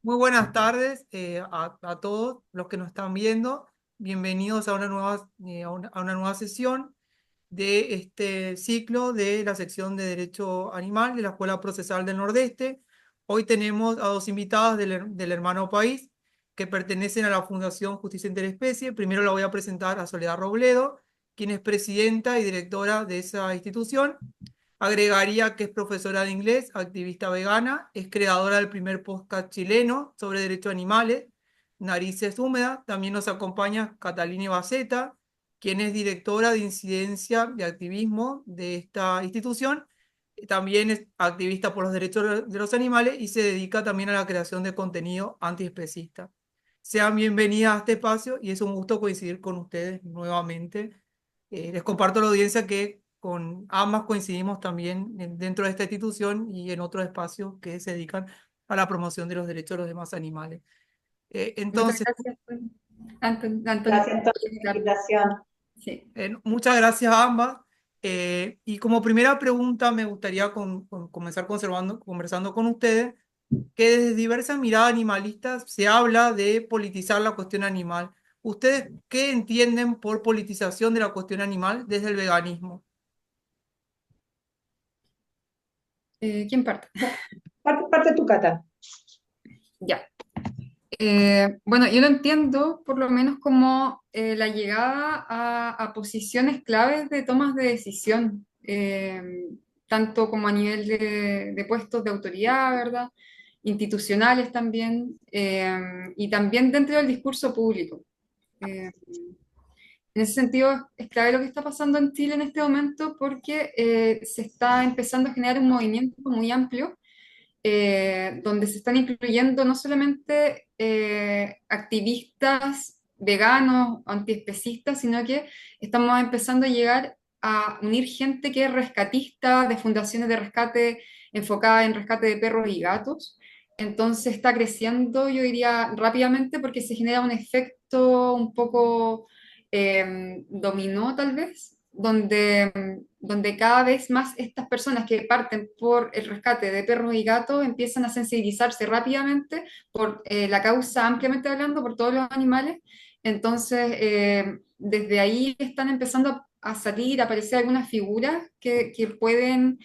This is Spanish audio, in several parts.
Muy buenas tardes a todos los que nos están viendo. Bienvenidos a una nueva sesión de este ciclo de la sección de Derecho Animal de la Escuela Procesal del Nordeste. Hoy tenemos a dos invitadas del hermano país que pertenecen a la Fundación Justicia Interespecie. Primero la voy a presentar a Soledad Robledo, quien es presidenta y directora de esa institución. Agregaría que es profesora de inglés, activista vegana, es creadora del primer podcast chileno sobre derechos animales, Narices Húmedas. También nos acompaña Catalina Baceta, quien es directora de incidencia y activismo de esta institución. También es activista por los derechos de los animales y se dedica también a la creación de contenido antiespecista. Sean bienvenidas a este espacio y es un gusto coincidir con ustedes nuevamente. Les comparto a la audiencia que con ambas coincidimos también dentro de esta institución y en otros espacios que se dedican a la promoción de los derechos de los demás animales. Muchas Entonces, gracias, Antonio, mu- por Gracias por la invitarme. invitación. Sí. muchas gracias a ambas. Y como primera pregunta, me gustaría comenzar conversando con ustedes que desde diversas miradas animalistas se habla de politizar la cuestión animal. ¿Ustedes qué entienden por politización de la cuestión animal desde el veganismo? ¿Quién parte? Parte tu Cata. Ya. Bueno, yo lo entiendo por lo menos como la llegada a posiciones claves de tomas de decisión, tanto como a nivel de puestos de autoridad, ¿verdad? Institucionales también, y también dentro del discurso público. Eh, En ese sentido, es clave lo que está pasando en Chile en este momento porque se está empezando a generar un movimiento muy amplio donde se están incluyendo no solamente activistas veganos, antiespecistas, sino que estamos empezando a llegar a unir gente que es rescatista de fundaciones de rescate enfocadas en rescate de perros y gatos. Entonces está creciendo, yo diría, rápidamente porque se genera un efecto un poco dominó tal vez, donde cada vez más estas personas que parten por el rescate de perros y gatos empiezan a sensibilizarse rápidamente por la causa, ampliamente hablando, por todos los animales. Entonces, desde ahí están empezando a salir, a aparecer algunas figuras que pueden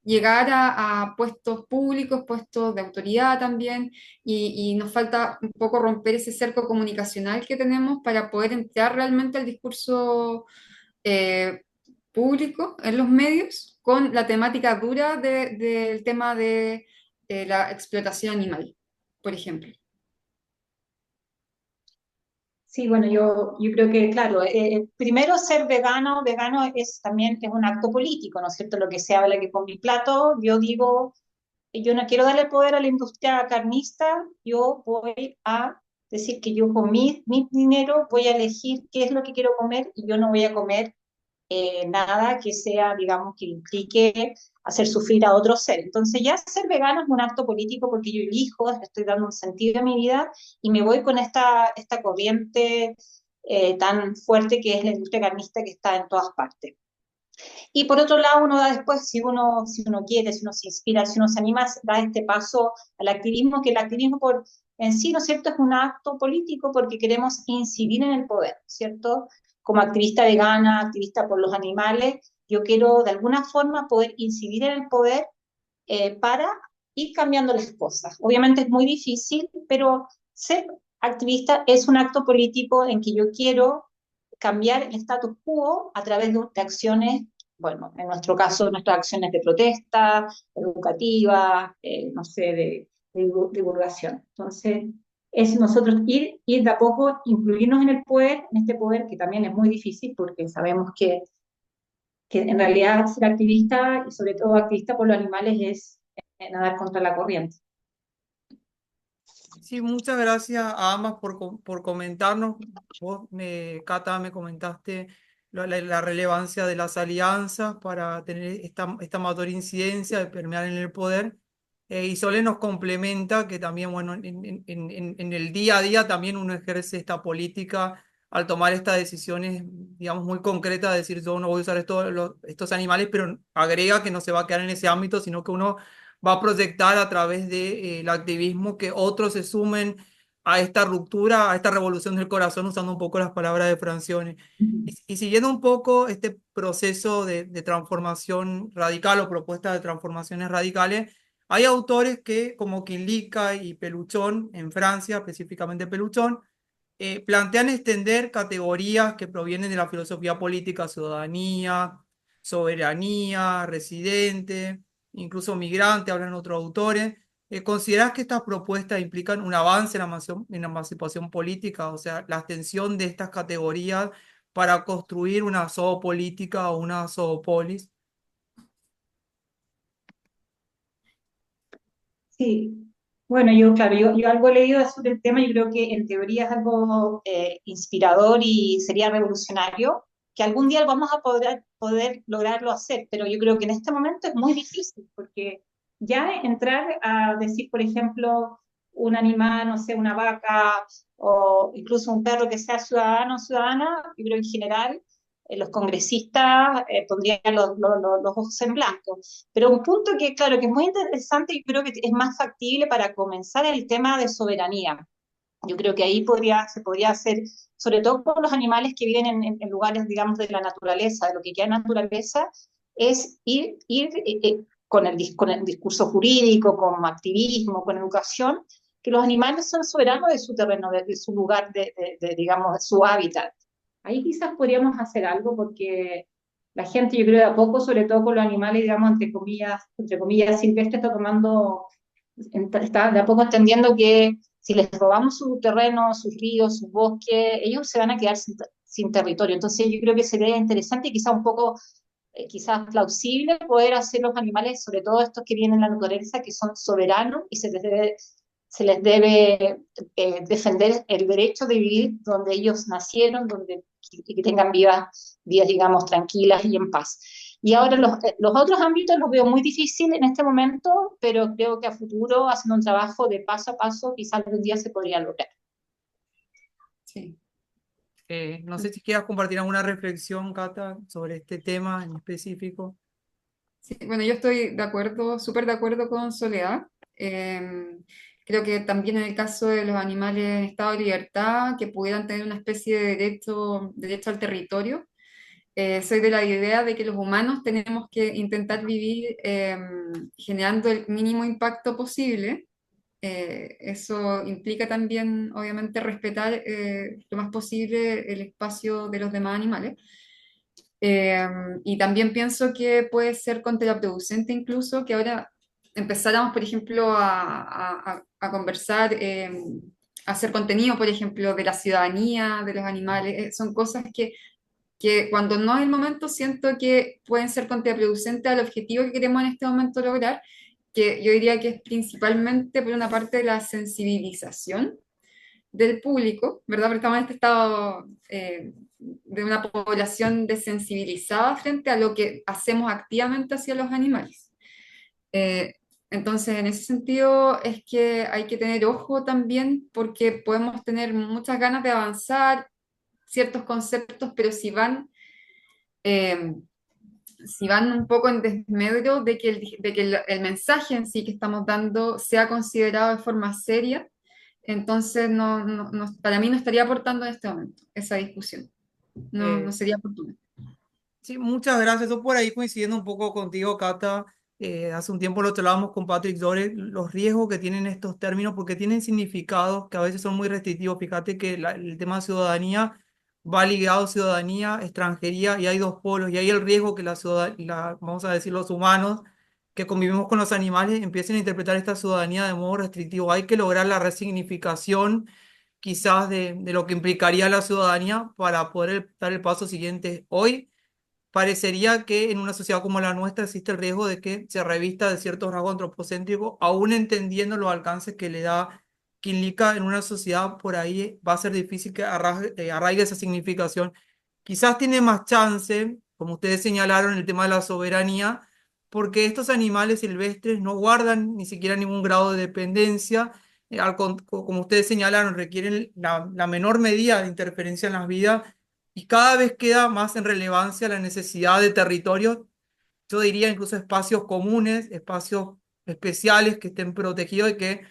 llegar a puestos públicos, puestos de autoridad también, y nos falta un poco romper ese cerco comunicacional que tenemos para poder entrar realmente al discurso eh, público en los medios con la temática dura del tema de la explotación animal, por ejemplo. Sí, bueno, yo creo que, claro, primero ser vegano también es un acto político, ¿no es cierto? Lo que se habla que con mi plato, yo digo, yo no quiero darle poder a la industria carnista, yo voy a decir que yo con mi dinero voy a elegir qué es lo que quiero comer y yo no voy a comer nada que sea, digamos, que implique hacer sufrir a otro ser. Entonces ya ser vegano es un acto político porque yo elijo, le estoy dando un sentido a mi vida y me voy con esta corriente tan fuerte que es la industria carnista que está en todas partes. Y por otro lado, uno da después, si uno quiere, si uno se inspira, si uno se anima, da este paso al activismo, que el activismo en sí, ¿no es cierto?, es un acto político porque queremos incidir en el poder, ¿cierto? Como activista vegana, activista por los animales, yo quiero de alguna forma poder incidir en el poder para ir cambiando las cosas. Obviamente es muy difícil, pero ser activista es un acto político en que yo quiero cambiar el status quo a través de acciones, bueno, en nuestro caso, nuestras acciones de protesta, educativas, no sé, de divulgación. Entonces, es nosotros ir de a poco, incluirnos en el poder, en este poder que también es muy difícil porque sabemos que en realidad ser activista y sobre todo activista por los animales es nadar contra la corriente. Sí, muchas gracias a ambas por comentarnos. Vos, Cata, me comentaste la relevancia de las alianzas para tener esta mayor incidencia de permear en el poder. Y Sole nos complementa que también, bueno, en el día a día también uno ejerce esta política al tomar estas decisiones, digamos, muy concretas, de decir yo no voy a usar estos animales, pero agrega que no se va a quedar en ese ámbito, sino que uno va a proyectar a través del activismo que otros se sumen a esta ruptura, a esta revolución del corazón, usando un poco las palabras de Francione. Y siguiendo un poco este proceso de transformación radical o propuesta de transformaciones radicales, hay autores que, como Quinlica y Peluchón, en Francia, específicamente Peluchón, plantean extender categorías que provienen de la filosofía política, ciudadanía, soberanía, residente, incluso migrante, hablan otros autores. ¿Considerás que estas propuestas implican un avance en la emancipación política, o sea, la extensión de estas categorías para construir una zoopolítica o una zoopolis? Sí, bueno, yo, claro, yo algo he leído sobre el tema, yo creo que en teoría es algo inspirador y sería revolucionario, que algún día vamos a poder lograrlo hacer, pero yo creo que en este momento es muy difícil, porque ya entrar a decir, por ejemplo, un animal, no sé, una vaca o incluso un perro que sea ciudadano o ciudadana, yo creo que en general los congresistas pondrían los ojos en blanco. Pero un punto que, claro, que es muy interesante y creo que es más factible para comenzar el tema de soberanía. Yo creo que ahí se podría hacer, sobre todo con los animales que viven en lugares, digamos, de la naturaleza, de lo que queda naturaleza, es con el discurso jurídico, con activismo, con educación, que los animales son soberanos de su terreno, de su lugar, digamos, de su hábitat. Ahí quizás podríamos hacer algo porque la gente, yo creo, de a poco, sobre todo con los animales, digamos, entre comillas silvestres, está tomando, está de a poco entendiendo que si les robamos su terreno, sus ríos, sus bosques, ellos se van a quedar sin territorio. Entonces yo creo que sería interesante y quizás un poco, quizás plausible poder hacer los animales, sobre todo estos que vienen en la naturaleza, que son soberanos y se les debe defender el derecho de vivir donde ellos nacieron, y que tengan vidas, digamos, tranquilas y en paz. Y ahora los otros ámbitos los veo muy difíciles en este momento, pero creo que a futuro, haciendo un trabajo de paso a paso, quizás algún día se podría lograr. Sí. No sé si quieras compartir alguna reflexión, Cata, sobre este tema en específico. Sí, bueno, yo estoy de acuerdo, súper de acuerdo con Soledad. Creo que también en el caso de los animales en estado de libertad, que pudieran tener una especie de derecho al territorio, soy de la idea de que los humanos tenemos que intentar vivir generando el mínimo impacto posible. Eso implica también, obviamente, respetar lo más posible el espacio de los demás animales. Eh, y también pienso que puede ser contraproducente incluso que ahora empezáramos, por ejemplo, a conversar, a hacer contenido, por ejemplo, de la ciudadanía, de los animales. Son cosas que cuando no es el momento siento que pueden ser contraproducentes al objetivo que queremos en este momento lograr, que yo diría que es principalmente por una parte de la sensibilización del público, ¿verdad? Porque estamos en este estado de una población desensibilizada frente a lo que hacemos activamente hacia los animales. Eh, entonces, en ese sentido, es que hay que tener ojo también porque podemos tener muchas ganas de avanzar ciertos conceptos, pero eh, si van un poco en desmedro de que el mensaje en sí que estamos dando sea considerado de forma seria, entonces para mí no estaría aportando en este momento esa discusión. No Eh, sería oportuno. Sí, muchas gracias. Yo por ahí coincidiendo un poco contigo, Cata. Hace un tiempo lo hablábamos con Patrick Dore, los riesgos que tienen estos términos, porque tienen significados que a veces son muy restrictivos. Fíjate que el tema de ciudadanía va ligado a ciudadanía, extranjería, y hay dos polos, y hay el riesgo que vamos a decir, los humanos que convivimos con los animales empiecen a interpretar esta ciudadanía de modo restrictivo. Hay que lograr la resignificación quizás de lo que implicaría la ciudadanía para poder dar el paso siguiente hoy. Parecería que en una sociedad como la nuestra existe el riesgo de que se revista de ciertos rasgos antropocéntricos, aún entendiendo los alcances que le da Quinlica en una sociedad, por ahí va a ser difícil que arraigue esa significación. Quizás tiene más chance, como ustedes señalaron, el tema de la soberanía, porque estos animales silvestres no guardan ni siquiera ningún grado de dependencia, como ustedes señalaron, requieren la menor medida de interferencia en las vidas y cada vez queda más en relevancia la necesidad de territorios, yo diría incluso espacios comunes, espacios especiales que estén protegidos y que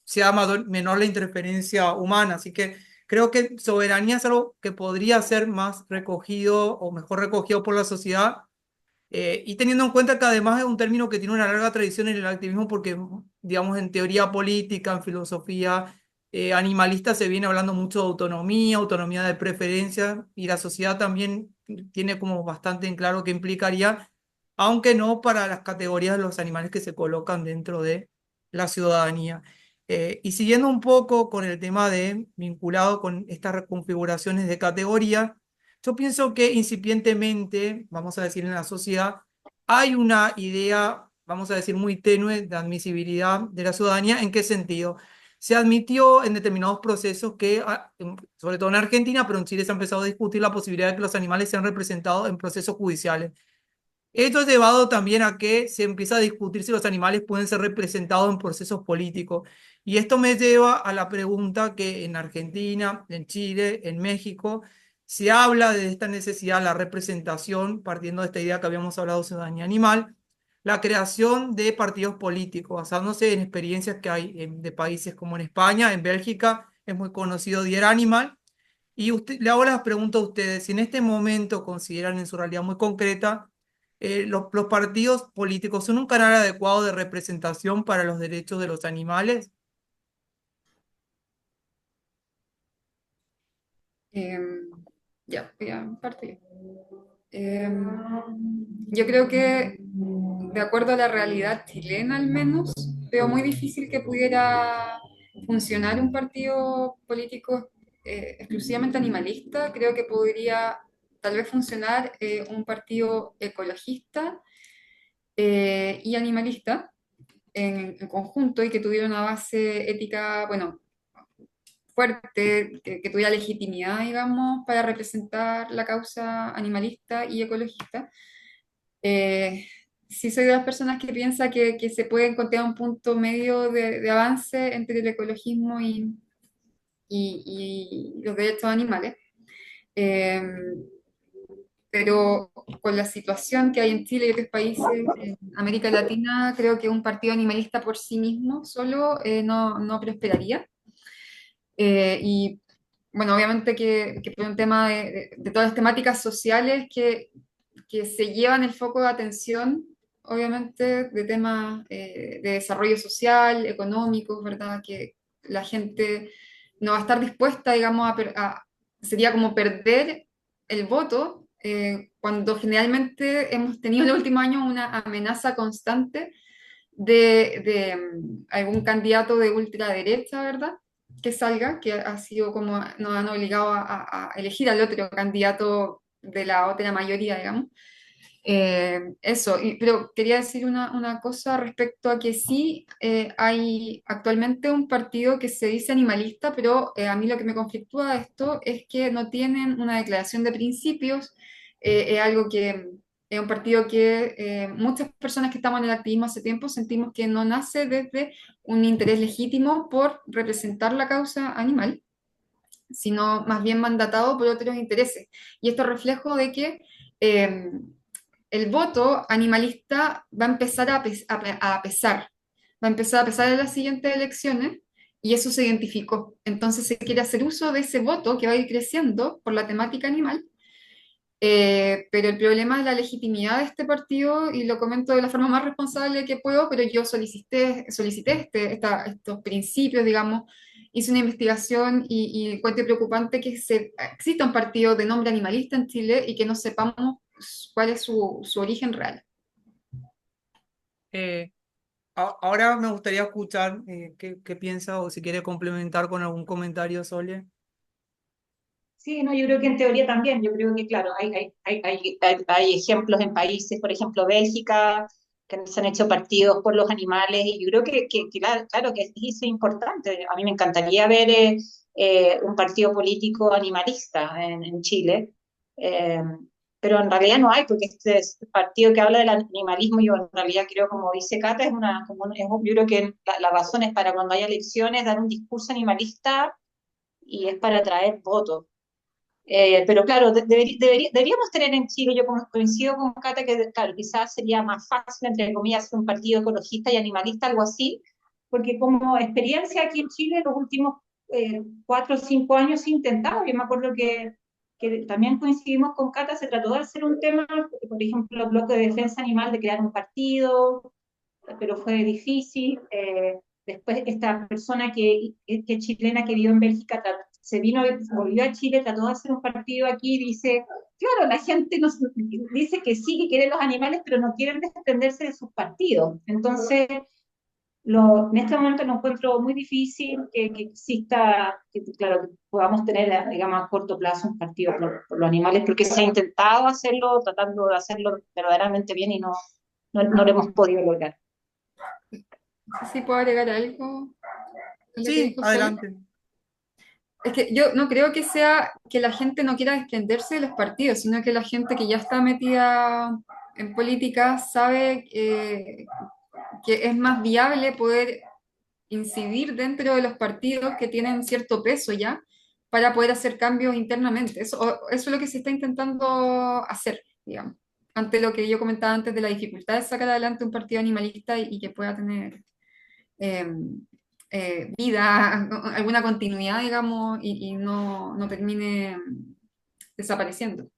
sea menor la interferencia humana. Así que creo que soberanía es algo que podría ser más recogido o mejor recogido por la sociedad. Y teniendo en cuenta que además es un término que tiene una larga tradición en el activismo porque, digamos, en teoría política, en filosofía animalista se viene hablando mucho de autonomía, autonomía de preferencia, y la sociedad también tiene como bastante en claro qué implicaría, aunque no para las categorías de los animales que se colocan dentro de la ciudadanía. Y siguiendo un poco con el tema de vinculado con estas reconfiguraciones de categoría, yo pienso que incipientemente, vamos a decir, en la sociedad, hay una idea, vamos a decir, muy tenue de admisibilidad de la ciudadanía. ¿En qué sentido? Se admitió en determinados procesos que, sobre todo en Argentina, pero en Chile se ha empezado a discutir la posibilidad de que los animales sean representados en procesos judiciales. Esto es llevado también a que se empieza a discutir si los animales pueden ser representados en procesos políticos. Y esto me lleva a la pregunta que en Argentina, en Chile, en México, se habla de esta necesidad, la representación, partiendo de esta idea que habíamos hablado de ciudadanía animal, la creación de partidos políticos, basándose en experiencias que hay de países como en España, en Bélgica, es muy conocido Dier Animal. Y le hago las preguntas a ustedes, si en este momento consideran en su realidad muy concreta, los partidos políticos son un canal adecuado de representación para los derechos de los animales. Em, ya, voy a partir. Em, yo creo que, de acuerdo a la realidad chilena al menos, veo muy difícil que pudiera funcionar un partido político exclusivamente animalista. Creo que podría tal vez funcionar un partido ecologista y animalista en conjunto y que tuviera una base ética, bueno, fuerte, que tuviera legitimidad, digamos, para representar la causa animalista y ecologista. Eh, sí soy de las personas que piensa que se puede encontrar un punto medio de avance entre el ecologismo y los derechos animales. Eh, pero con la situación que hay en Chile y otros países en América Latina, creo que un partido animalista por sí mismo solo no prosperaría. Y bueno, obviamente que por un tema de todas las temáticas sociales que se llevan el foco de atención, obviamente, de temas de desarrollo social, económico, ¿verdad? Que la gente no va a estar dispuesta, digamos, sería como perder el voto, cuando generalmente hemos tenido en los últimos años una amenaza constante de algún candidato de ultraderecha, ¿verdad? Que salga, que ha sido como nos han obligado a elegir al otro candidato de la otra mayoría, digamos. Eso, pero quería decir una cosa respecto a que sí hay actualmente un partido que se dice animalista, pero a mí lo que me conflictúa de esto es que no tienen una declaración de principios. Es algo que es un partido que muchas personas que estamos en el activismo hace tiempo sentimos que no nace desde un interés legítimo por representar la causa animal, sino más bien mandatado por otros intereses. Y esto es reflejo de que eh, el voto animalista va a empezar a pesar, va a empezar a pesar en las siguientes elecciones y eso se identificó. Entonces se quiere hacer uso de ese voto que va a ir creciendo por la temática animal, pero el problema es la legitimidad de este partido y lo comento de la forma más responsable que puedo, pero yo solicité estos principios, digamos, hice una investigación y encuentro preocupante que exista un partido de nombre animalista en Chile y que no sepamos cuál es su origen real. Eh, Ahora me gustaría escuchar qué piensa o si quiere complementar con algún comentario, Sole. Sí, no, yo creo que en teoría también, yo creo que claro, hay ejemplos en países, por ejemplo, Bélgica, que se han hecho partidos por los animales, y yo creo que claro que eso es importante. A mí me encantaría ver un partido político animalista en Chile, eh, pero en realidad no hay, porque este partido que habla del animalismo, yo en realidad creo, como dice Cata, yo creo que la razón es para cuando haya elecciones dar un discurso animalista y es para atraer votos. Pero claro, deberíamos tener en Chile, yo coincido con Cata, que claro, quizás sería más fácil, entre comillas, hacer un partido ecologista y animalista, algo así, porque como experiencia aquí en Chile, los últimos 4 o 5 años se ha intentado. Yo me acuerdo que también coincidimos con Cata, se trató de hacer un tema, por ejemplo, el bloque de defensa animal, de crear un partido, pero fue difícil. Después esta persona que es chilena, que vivió en Bélgica, se vino, volvió a Chile, trató de hacer un partido aquí, dice, claro, la gente dice que sí, que quiere los animales, pero no quieren desprenderse de sus partidos. Entonces, en este momento lo encuentro muy difícil que exista, claro, que podamos tener, digamos, a corto plazo un partido por los animales, porque se ha intentado hacerlo, tratando de hacerlo verdaderamente bien y no lo hemos podido lograr. No sé si puedo agregar algo a lo que Sí, dijo Sole. adelante. Es que yo no creo que sea que la gente no quiera desprenderse de los partidos, sino que la gente que ya está metida en política sabe que es más viable poder incidir dentro de los partidos que tienen cierto peso ya para poder hacer cambios internamente. Eso es lo que se está intentando hacer, digamos, ante lo que yo comentaba antes de la dificultad de sacar adelante un partido animalista y que pueda tener eh, vida, alguna continuidad, digamos, y no termine desapareciendo.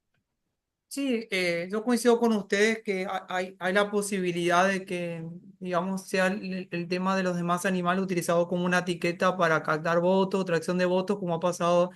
Sí, yo coincido con ustedes que hay la posibilidad de que, digamos, sea el tema de los demás animales utilizado como una etiqueta para captar votos, tracción de votos, como ha pasado,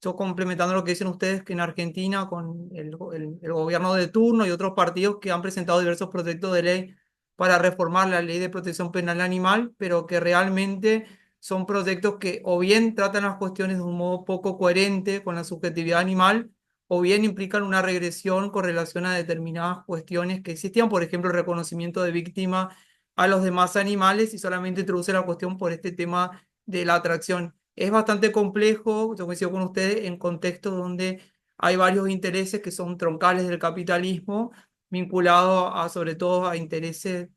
yo complementando lo que dicen ustedes, que en Argentina con el gobierno de turno y otros partidos que han presentado diversos proyectos de ley para reformar la ley de protección penal animal, pero que realmente son proyectos que o bien tratan las cuestiones de un modo poco coherente con la subjetividad animal, o bien implican una regresión con relación a determinadas cuestiones que existían, por ejemplo, el reconocimiento de víctima a los demás animales, y solamente introduce la cuestión por este tema de la atracción. Es bastante complejo, yo coincido con ustedes, en contextos donde hay varios intereses que son troncales del capitalismo, vinculados a, sobre todo, a intereses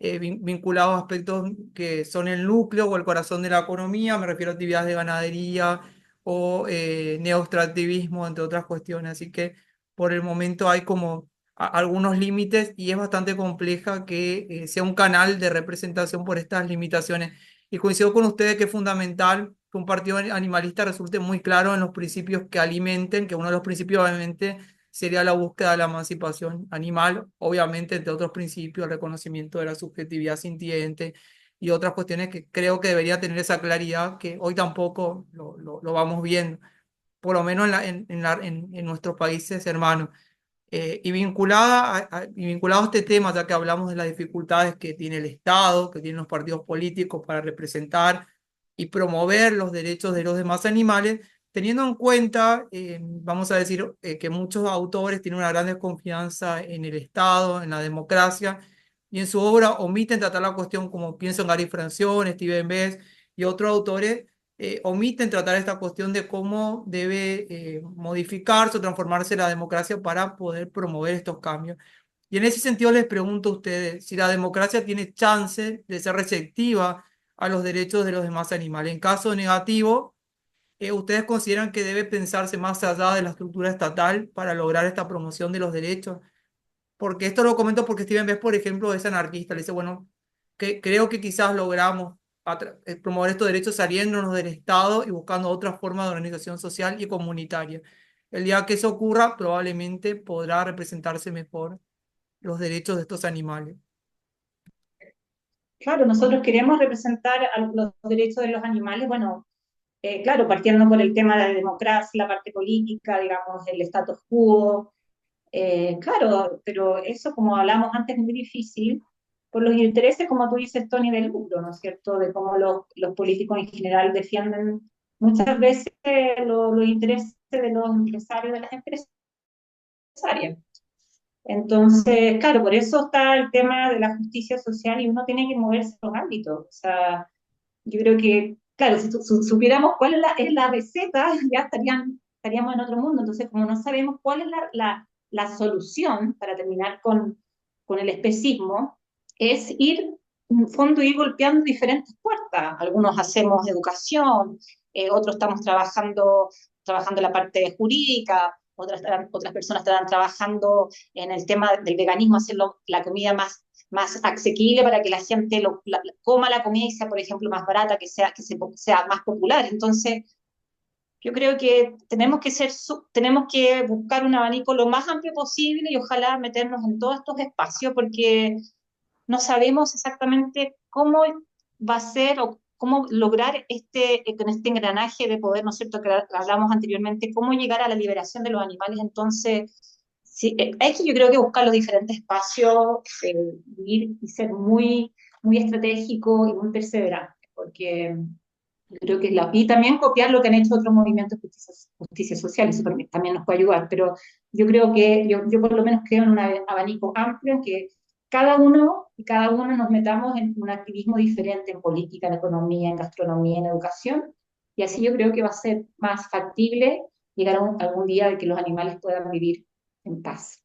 vinculados a aspectos que son el núcleo o el corazón de la economía. Me refiero a actividades de ganadería o neoextractivismo, entre otras cuestiones. Así que por el momento hay como algunos límites, y es bastante compleja que sea un canal de representación por estas limitaciones. Y coincido con ustedes que es fundamental que un partido animalista resulte muy claro en los principios que alimenten, que uno de los principios obviamente sería la búsqueda de la emancipación animal, obviamente entre otros principios, el reconocimiento de la subjetividad sintiente y otras cuestiones que creo que debería tener esa claridad que hoy tampoco lo vamos viendo, por lo menos en nuestros países hermanos. Y vinculado a este tema, ya que hablamos de las dificultades que tiene el Estado, que tienen los partidos políticos para representar y promover los derechos de los demás animales, teniendo en cuenta, vamos a decir, que muchos autores tienen una gran desconfianza en el Estado, en la democracia, y en su obra omiten tratar la cuestión, como pienso en Gary Francione, Steven Bess y otros autores, omiten tratar esta cuestión de cómo debe modificarse o transformarse la democracia para poder promover estos cambios. Y en ese sentido les pregunto a ustedes si la democracia tiene chance de ser receptiva a los derechos de los demás animales. En caso negativo, ¿ustedes consideran que debe pensarse más allá de la estructura estatal para lograr esta promoción de los derechos? Porque esto lo comento porque Steven Bess, por ejemplo, es anarquista. Le dice, bueno, que creo que quizás logramos promover estos derechos saliéndonos del Estado y buscando otras formas de organización social y comunitaria. El día que eso ocurra, probablemente podrá representarse mejor los derechos de estos animales. Claro, nosotros queremos representar los derechos de los animales, bueno, claro, partiendo por el tema de la democracia, la parte política, digamos, el status quo, claro, pero eso, como hablamos antes, es muy difícil por los intereses, como tú dices, Tony, del lucro, ¿no es cierto? De cómo los políticos en general defienden muchas veces los intereses de los empresarios, de las empresarias. Entonces, claro, por eso está el tema de la justicia social y uno tiene que moverse en los ámbitos. O sea, yo creo que, claro, si supiéramos cuál es la receta, ya estaríamos en otro mundo. Entonces, como no sabemos cuál es la solución para terminar con el especismo, es ir, en el fondo, ir golpeando diferentes puertas. Algunos hacemos educación, otros estamos trabajando trabajando en la parte jurídica, otras personas estarán trabajando en el tema del veganismo, hacerlo la comida más asequible para que la gente coma la comida y sea, por ejemplo, más barata, sea más popular. Entonces, yo creo que tenemos que buscar un abanico lo más amplio posible y ojalá meternos en todos estos espacios porque no sabemos exactamente cómo va a ser o cómo lograr con este engranaje de poder, ¿no es cierto?, que hablamos anteriormente, cómo llegar a la liberación de los animales. Entonces, sí, hay que yo creo que buscar los diferentes espacios, ir y ser muy estratégico y muy perseverante, porque yo creo que y también copiar lo que han hecho otros movimientos de justicia social, eso también nos puede ayudar, pero yo creo que yo por lo menos creo en un abanico amplio en que cada uno y cada uno nos metamos en un activismo diferente en política, en economía, en gastronomía, en educación, y así yo creo que va a ser más factible llegar a algún día de que los animales puedan vivir en paz.